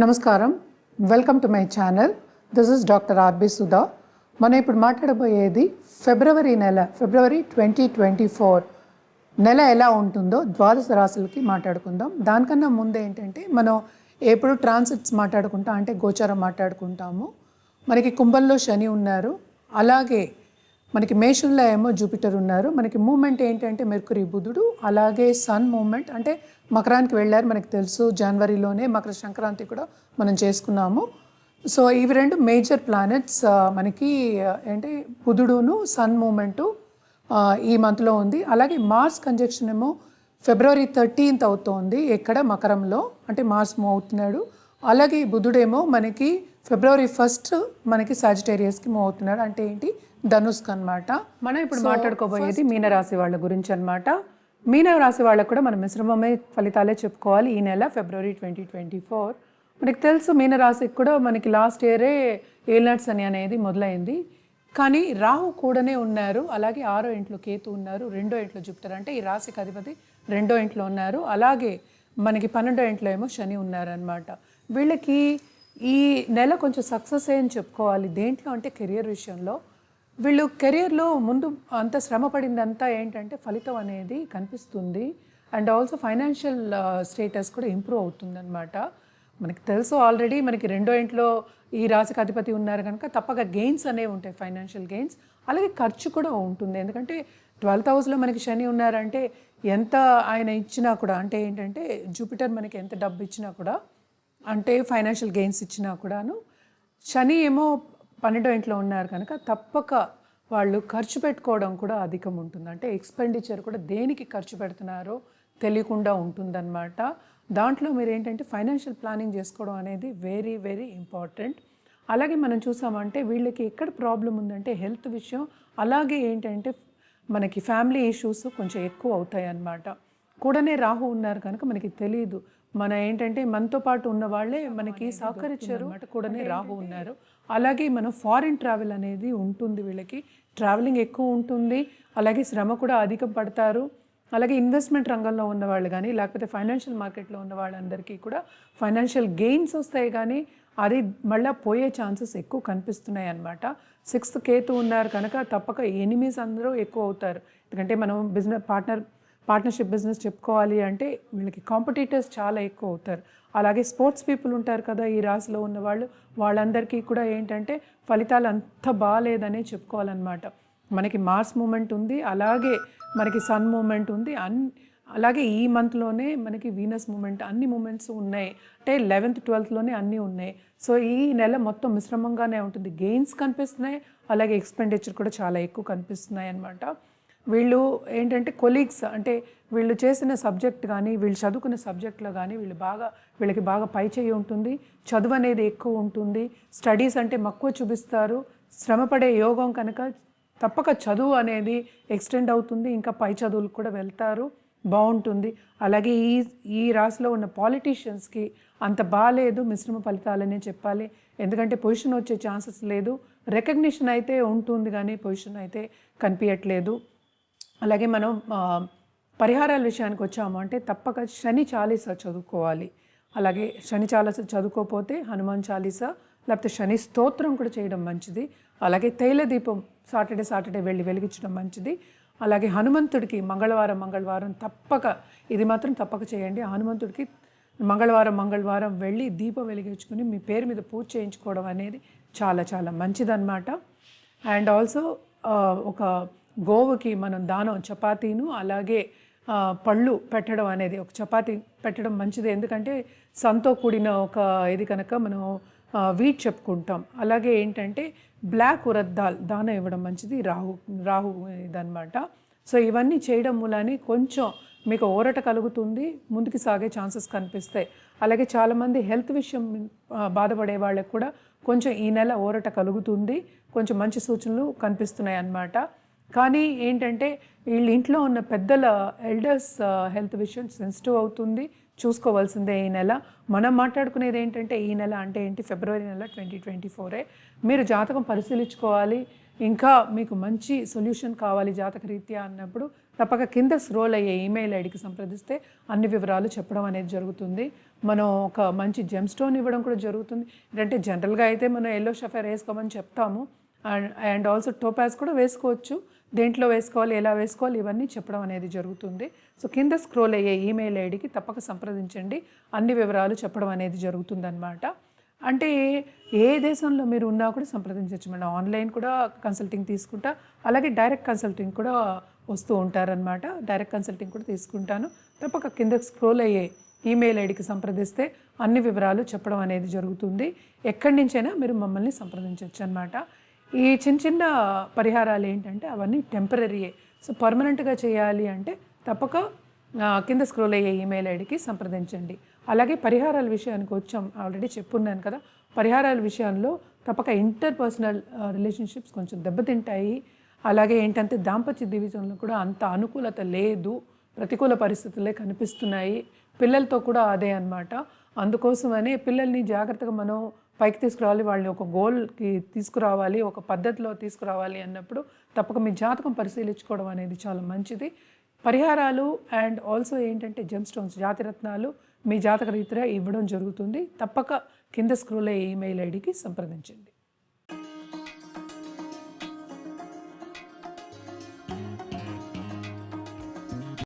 నమస్కారం, welcome to my channel. This is doctor R B Sudha. మనం ఇప్పుడు మాట్లాడబోయేది ఫిబ్రవరి 2024 నెల ఎలా ఉంటుందో ద్వాదశ రాశులకి మాట్లాడుకుందాం. దానికన్నా ముందు ఏంటంటే మనం ఎప్పుడు ట్రాన్సిట్స్ మాట్లాడుకుంటాం అంటే గోచారం మాట్లాడుకుంటాము. మనకి కుంభంలో శని ఉన్నారు, అలాగే మనకి మేషంలో ఏమో జూపిటర్ ఉన్నారు. మనకి మూమెంట్ ఏంటంటే మెర్కురీ బుధుడు, అలాగే సన్ మూమెంట్ అంటే మకరానికి వెళ్ళారు. మనకి తెలుసు జనవరిలోనే మకర సంక్రాంతి కూడా మనం చేసుకున్నాము. సో ఇవి రెండు మేజర్ ప్లానెట్స్ మనకి ఏంటి బుధుడును సన్ మూమెంటు ఈ మంత్లో ఉంది. అలాగే మార్స్ కంజక్షన్ ఏమో ఫిబ్రవరి 13th అవుతోంది ఇక్కడ మకరంలో, అంటే మార్స్ మూవ్ అవుతున్నాడు. అలాగే బుధుడేమో మనకి ఫిబ్రవరి 1st మనకి సాజిటేరియస్కి మూవ్ అవుతున్నాడు, అంటే ఏంటి ధనుస్క్ అనమాట. మనం ఇప్పుడు మాట్లాడుకోబోయేది మీనరాశి వాళ్ళ గురించి అనమాట. మీనరాశి వాళ్ళకు కూడా మనం మిశ్రమమే ఫలితాలే చెప్పుకోవాలి ఈ నెల ఫిబ్రవరి 2024. మనకి తెలుసు మీనరాశికి కూడా మనకి లాస్ట్ ఇయరే ఏల్నట్స్ అనేది మొదలైంది. కానీ రాహు కూడానే ఉన్నారు, అలాగే 6వ ఇంట్లో కేతు ఉన్నారు, 2వ ఇంట్లో జూపిటర్, అంటే ఈ రాశికి అధిపతి 2వ ఇంట్లో ఉన్నారు. అలాగే మనకి 12వ ఇంట్లో ఏమో శని ఉన్నారనమాట. వీళ్ళకి ఈ నెల కొంచెం సక్సెస్ అని చెప్పుకోవాలి. దేంట్లో అంటే కెరియర్ విషయంలో. వీళ్ళు కెరియర్లో ముందు అంత శ్రమ పడిందంతా ఏంటంటే ఫలితం అనేది కనిపిస్తుంది. అండ్ ఆల్సో ఫైనాన్షియల్ స్టేటస్ కూడా ఇంప్రూవ్ అవుతుందన్నమాట. మనకి తెలుసు ఆల్రెడీ మనకి 2వ ఇంట్లో ఈ రాశికి అధిపతి ఉన్నారు కనుక తప్పక గెయిన్స్ అనేవి ఉంటాయి, ఫైనాన్షియల్ గెయిన్స్. అలాగే ఖర్చు కూడా ఉంటుంది, ఎందుకంటే 12th హౌస్లో మనకి శని ఉన్నారంటే ఎంత ఆయన ఇచ్చినా కూడా, అంటే ఏంటంటే జూపిటర్ మనకి ఎంత డబ్బు ఇచ్చినా కూడా, అంటే ఫైనాన్షియల్ గెయిన్స్ ఇచ్చినా కూడాను, శని ఏమో 12వ ఇంట్లో ఉన్నారు కనుక తప్పక వాళ్ళు ఖర్చు పెట్టుకోవడం కూడా అధికం ఉంటుంది. అంటే ఎక్స్పెండిచర్ కూడా దేనికి ఖర్చు పెడుతున్నారో తెలియకుండా ఉంటుందన్నమాట. దాంట్లో మీరు ఏంటంటే ఫైనాన్షియల్ ప్లానింగ్ చేసుకోవడం అనేది వెరీ వెరీ ఇంపార్టెంట్. అలాగే మనం చూసామంటే వీళ్ళకి ఎక్కడ ప్రాబ్లం ఉందంటే హెల్త్ విషయం, అలాగే ఏంటంటే మనకి ఫ్యామిలీ ఇష్యూస్ కొంచెం ఎక్కువ అవుతాయి అన్నమాట. కూడానే రాహు ఉన్నారు కనుక మనకి తెలియదు, మన ఏంటంటే మనతో పాటు ఉన్న వాళ్ళే మనకి సహకరించారు అన్నమాట. కూడానే రాహు ఉన్నారు. అలాగే మనం ఫారిన్ ట్రావెల్ అనేది ఉంటుంది, వీళ్ళకి ట్రావెలింగ్ ఎక్కువ ఉంటుంది, అలాగే శ్రమ కూడా అధికం పడతారు. అలాగే ఇన్వెస్ట్మెంట్ రంగంలో ఉన్నవాళ్ళు కానీ లేకపోతే ఫైనాన్షియల్ మార్కెట్లో ఉన్న వాళ్ళందరికీ కూడా ఫైనాన్షియల్ గెయిన్స్ వస్తాయి, కానీ అది మళ్ళీ పోయే ఛాన్సెస్ ఎక్కువ కనిపిస్తున్నాయి అన్నమాట. 6th కేతు ఉన్నారు కనుక తప్పక ఎనిమీస్ అందరూ ఎక్కువ అవుతారు. ఎందుకంటే మనం పార్ట్నర్షిప్ బిజినెస్ చెప్పుకోవాలి అంటే వీళ్ళకి కాంపిటీటర్స్ చాలా ఎక్కువ అవుతారు. అలాగే స్పోర్ట్స్ పీపుల్ ఉంటారు కదా ఈ రాశిలో ఉన్నవాళ్ళు, వాళ్ళందరికీ కూడా ఏంటంటే ఫలితాలు అంత బాగాలేదనే చెప్పుకోవాలన్నమాట. మనకి మార్స్ మూమెంట్ ఉంది, అలాగే మనకి సన్ మూమెంట్ ఉంది, అలాగే ఈ మంత్లోనే మనకి వీనస్ మూమెంట్, అన్ని మూమెంట్స్ ఉన్నాయి. అంటే 11th 12thలోనే అన్నీ ఉన్నాయి. సో ఈ నెల మొత్తం మిశ్రమంగానే ఉంటుంది. గెయిన్స్ కనిపిస్తున్నాయి, అలాగే ఎక్స్పెండిచర్ కూడా చాలా ఎక్కువ కనిపిస్తున్నాయి అన్నమాట. వీళ్ళు ఏంటంటే కొలీగ్స్, అంటే వీళ్ళు చేసిన సబ్జెక్ట్ కానీ వీళ్ళు చదువుకున్న సబ్జెక్ట్లో కానీ వీళ్ళకి బాగా పై చేయి ఉంటుంది, చదువు అనేది ఎక్కువ ఉంటుంది, స్టడీస్ అంటే మక్కువ చూపిస్తారు, శ్రమపడే యోగం కనుక తప్పక చదువు అనేది ఎక్స్టెండ్ అవుతుంది, ఇంకా పై చదువులకు కూడా వెళ్తారు, బాగుంటుంది. అలాగే ఈ రాశిలో ఉన్న పాలిటీషియన్స్కి అంత బాగాలేదు, మిశ్రమ ఫలితాలనే చెప్పాలి. ఎందుకంటే పొజిషన్ వచ్చే ఛాన్సెస్ లేదు, రికగ్నిషన్ అయితే ఉంటుంది కానీ పొజిషన్ అయితే కనిపించట్లేదు. అలాగే మనం పరిహారాల విషయానికి వచ్చాము అంటే తప్పక శని చాలీసా చదువుకోవాలి. అలాగే శని చాలీసా చదువుకోకపోతే హనుమాన్ చాలీసా లేకపోతే శని స్తోత్రం కూడా చేయడం మంచిది. అలాగే తైల దీపం సాటర్డే వెళ్ళి వెలిగించడం మంచిది. అలాగే హనుమంతుడికి మంగళవారం తప్పక, ఇది మాత్రం తప్పక చేయండి, హనుమంతుడికి మంగళవారం వెళ్ళి దీపం వెలిగించుకుని మీ పేరు మీద పూజ చేయించుకోవడం అనేది చాలా చాలా మంచిదన్నమాట. అండ్ ఆల్సో ఒక గోవుకి మనం దానం చపాతీను అలాగే పళ్ళు పెట్టడం అనేది, ఒక చపాతీ పెట్టడం మంచిది. ఎందుకంటే సంతో కూడిన ఒక ఇది కనుక మనం వీట్ చెప్పుకుంటాం. అలాగే ఏంటంటే బ్లాక్ ఉరద్ దాల్ దానం ఇవ్వడం మంచిది, రాహు ఇదన్నమాట. సో ఇవన్నీ చేయడం మూలాన్ని కొంచెం మీకు ఊరట కలుగుతుంది, ముందుకు సాగే ఛాన్సెస్ కనిపిస్తాయి. అలాగే చాలామంది హెల్త్ విషయం బాధపడే వాళ్ళకి కూడా కొంచెం ఈ నెల ఊరట కలుగుతుంది, కొంచెం మంచి సూచనలు కనిపిస్తున్నాయి అన్నమాట. కానీ ఏంటంటే వీళ్ళ ఇంట్లో ఉన్న పెద్దల ఎల్డర్స్ హెల్త్ విషయం సెన్సిటివ్ అవుతుంది, చూసుకోవాల్సిందే ఈ నెల. మనం మాట్లాడుకునేది ఏంటంటే ఈ నెల అంటే ఏంటి, ఫిబ్రవరి నెల 2024. మీరు జాతకం పరిశీలించుకోవాలి. ఇంకా మీకు మంచి సొల్యూషన్ కావాలి జాతక రీత్యా అన్నప్పుడు తప్పక కింద స్క్రోల్ అయ్యే ఈమెయిల్ ఐడికి సంప్రదిస్తే అన్ని వివరాలు చెప్పడం అనేది జరుగుతుంది. మనం ఒక మంచి జెమ్ స్టోన్ ఇవ్వడం కూడా జరుగుతుంది. ఏంటంటే జనరల్గా అయితే మనం ఎల్లో షఫైర్ వేసుకోమని చెప్తాము, అండ్ ఆల్సో టోపాజ్ కూడా వేసుకోవచ్చు. దేంట్లో వేసుకోవాలి, ఎలా వేసుకోవాలి, ఇవన్నీ చెప్పడం అనేది జరుగుతుంది. సో కింద స్క్రోల్ అయ్యే ఈమెయిల్ ఐడికి తప్పక సంప్రదించండి, అన్ని వివరాలు చెప్పడం అనేది జరుగుతుందన్నమాట. అంటే ఏ దేశంలో మీరు ఉన్నా కూడా సంప్రదించవచ్చు మేడం. ఆన్లైన్ కూడా కన్సల్టింగ్ తీసుకుంటా, అలాగే డైరెక్ట్ కన్సల్టింగ్ కూడా వస్తూ ఉంటారనమాట. డైరెక్ట్ కన్సల్టింగ్ కూడా తీసుకుంటాను. తప్పక కింద స్క్రోల్ అయ్యే ఈమెయిల్ ఐడికి సంప్రదిస్తే అన్ని వివరాలు చెప్పడం అనేది జరుగుతుంది. ఎక్కడి నుంచైనా మీరు మమ్మల్ని సంప్రదించవచ్చు అనమాట. ఈ చిన్న చిన్న పరిహారాలు ఏంటంటే అవన్నీ టెంపరరీయే. సో పర్మనెంట్గా చేయాలి అంటే తప్పక కింద స్క్రోల్ అయ్యే ఈమెయిల్ ఐడికి సంప్రదించండి. అలాగే పరిహారాల విషయానికి వచ్చాం, ఆల్రెడీ చెప్పున్నాను కదా. పరిహారాల విషయంలో తప్పక ఇంటర్పర్సనల్ రిలేషన్షిప్స్ కొంచెం దెబ్బతింటాయి. అలాగే ఏంటంటే దాంపత్య జీవితంలో కూడా అంత అనుకూలత లేదు, ప్రతికూల పరిస్థితులే కనిపిస్తున్నాయి. పిల్లలతో కూడా అదే అన్నమాట. అందుకోసమనే పిల్లల్ని జాగ్రత్తగా మనం పైకి తీసుకురావాలి, వాళ్ళని ఒక గోల్కి తీసుకురావాలి, ఒక పద్ధతిలో తీసుకురావాలి అన్నప్పుడు తప్పక మీ జాతకం పరిశీలించుకోవడం అనేది చాలా మంచిది. పరిహారాలు అండ్ ఆల్సో ఏంటంటే జెమ్ స్టోన్స్, జాతిరత్నాలు మీ జాతక రీత్యా ఇవ్వడం జరుగుతుంది. తప్పక కింద స్క్రోల్ అయ్యే ఈమెయిల్ ఐడికి సంప్రదించండి.